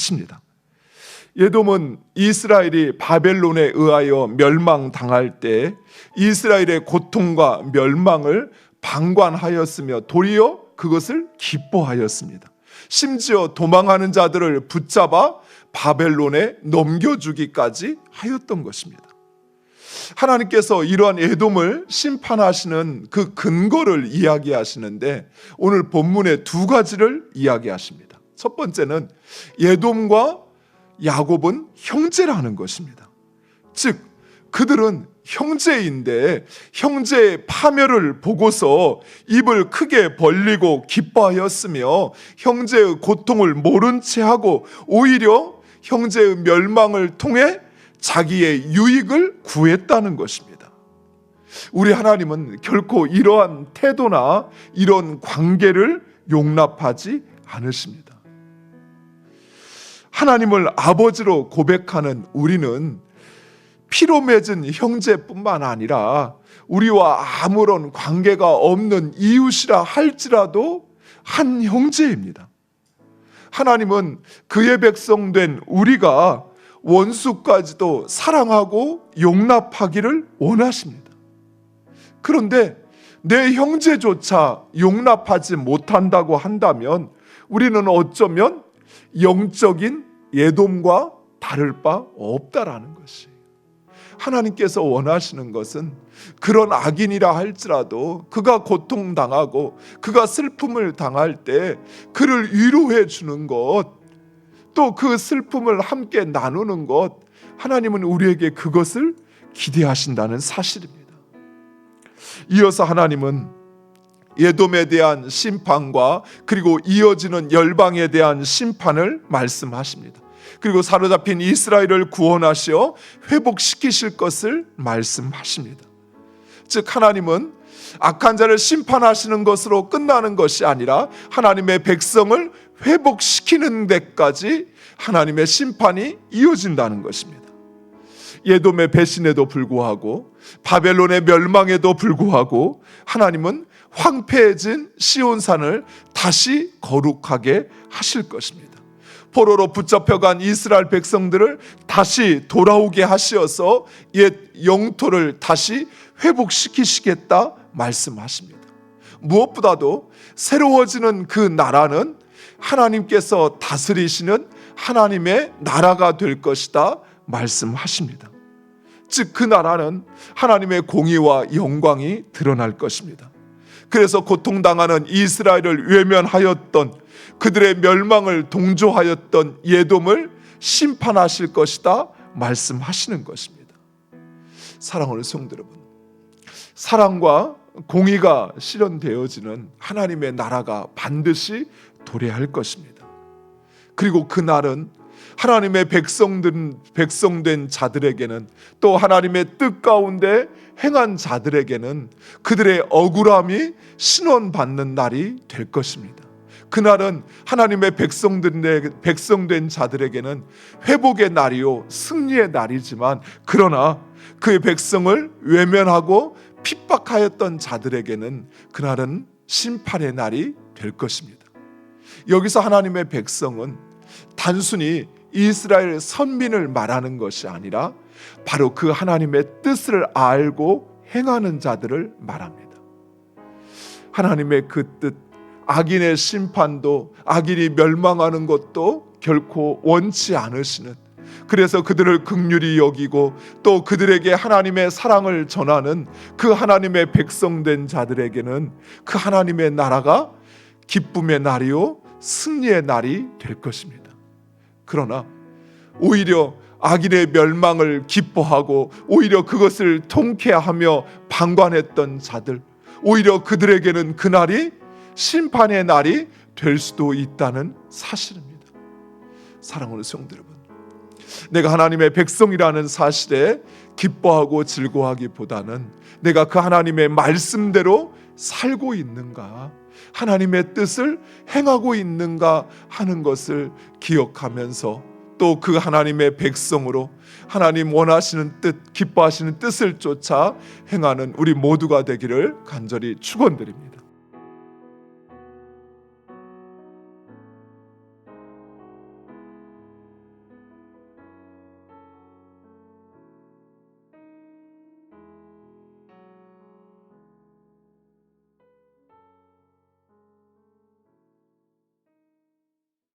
하십니다. 에돔은 이스라엘이 바벨론에 의하여 멸망당할 때 이스라엘의 고통과 멸망을 방관하였으며 도리어 그것을 기뻐하였습니다. 심지어 도망하는 자들을 붙잡아 바벨론에 넘겨주기까지 하였던 것입니다. 하나님께서 이러한 에돔을 심판하시는 그 근거를 이야기하시는데 오늘 본문의 두 가지를 이야기하십니다. 첫 번째는 에돔과 야곱은 형제라는 것입니다. 즉 그들은 형제인데 형제의 파멸을 보고서 입을 크게 벌리고 기뻐하였으며 형제의 고통을 모른 채 하고 오히려 형제의 멸망을 통해 자기의 유익을 구했다는 것입니다. 우리 하나님은 결코 이러한 태도나 이런 관계를 용납하지 않으십니다. 하나님을 아버지로 고백하는 우리는 피로 맺은 형제뿐만 아니라 우리와 아무런 관계가 없는 이웃이라 할지라도 한 형제입니다. 하나님은 그의 백성된 우리가 원수까지도 사랑하고 용납하기를 원하십니다. 그런데 내 형제조차 용납하지 못한다고 한다면 우리는 어쩌면 영적인 에돔과 다를 바 없다라는 것이에요. 하나님께서 원하시는 것은 그런 악인이라 할지라도 그가 고통당하고 그가 슬픔을 당할 때 그를 위로해 주는 것, 또 그 슬픔을 함께 나누는 것, 하나님은 우리에게 그것을 기대하신다는 사실입니다. 이어서 하나님은 에돔에 대한 심판과 그리고 이어지는 열방에 대한 심판을 말씀하십니다. 그리고 사로잡힌 이스라엘을 구원하시어 회복시키실 것을 말씀하십니다. 즉 하나님은 악한 자를 심판하시는 것으로 끝나는 것이 아니라 하나님의 백성을 회복시키는 데까지 하나님의 심판이 이어진다는 것입니다. 에돔의 배신에도 불구하고 바벨론의 멸망에도 불구하고 하나님은 황폐해진 시온산을 다시 거룩하게 하실 것입니다. 포로로 붙잡혀간 이스라엘 백성들을 다시 돌아오게 하시어서 옛 영토를 다시 회복시키시겠다 말씀하십니다. 무엇보다도 새로워지는 그 나라는 하나님께서 다스리시는 하나님의 나라가 될 것이다 말씀하십니다. 즉 그 나라는 하나님의 공의와 영광이 드러날 것입니다. 그래서 고통당하는 이스라엘을 외면하였던 그들의 멸망을 동조하였던 에돔을 심판하실 것이다 말씀하시는 것입니다. 사랑하는 성도 여러분, 사랑과 공의가 실현되어지는 하나님의 나라가 반드시 도래할 것입니다. 그리고 그날은 하나님의 백성된 자들에게는 또 하나님의 뜻 가운데 행한 자들에게는 그들의 억울함이 신원받는 날이 될 것입니다. 그날은 하나님의 백성된 자들에게는 회복의 날이요 승리의 날이지만 그러나 그의 백성을 외면하고 핍박하였던 자들에게는 그날은 심판의 날이 될 것입니다. 여기서 하나님의 백성은 단순히 이스라엘 선민을 말하는 것이 아니라 바로 그 하나님의 뜻을 알고 행하는 자들을 말합니다. 하나님의 그 뜻, 악인의 심판도 악인이 멸망하는 것도 결코 원치 않으시는, 그래서 그들을 긍휼히 여기고 또 그들에게 하나님의 사랑을 전하는 그 하나님의 백성된 자들에게는 그 하나님의 나라가 기쁨의 날이요 승리의 날이 될 것입니다. 그러나 오히려 악인의 멸망을 기뻐하고 오히려 그것을 통쾌하며 방관했던 자들, 오히려 그들에게는 그날이 심판의 날이 될 수도 있다는 사실입니다. 사랑하는 성도 여러분, 내가 하나님의 백성이라는 사실에 기뻐하고 즐거워하기보다는 내가 그 하나님의 말씀대로 살고 있는가, 하나님의 뜻을 행하고 있는가 하는 것을 기억하면서 또 그 하나님의 백성으로 하나님 원하시는 뜻, 기뻐하시는 뜻을 쫓아 행하는 우리 모두가 되기를 간절히 축원드립니다.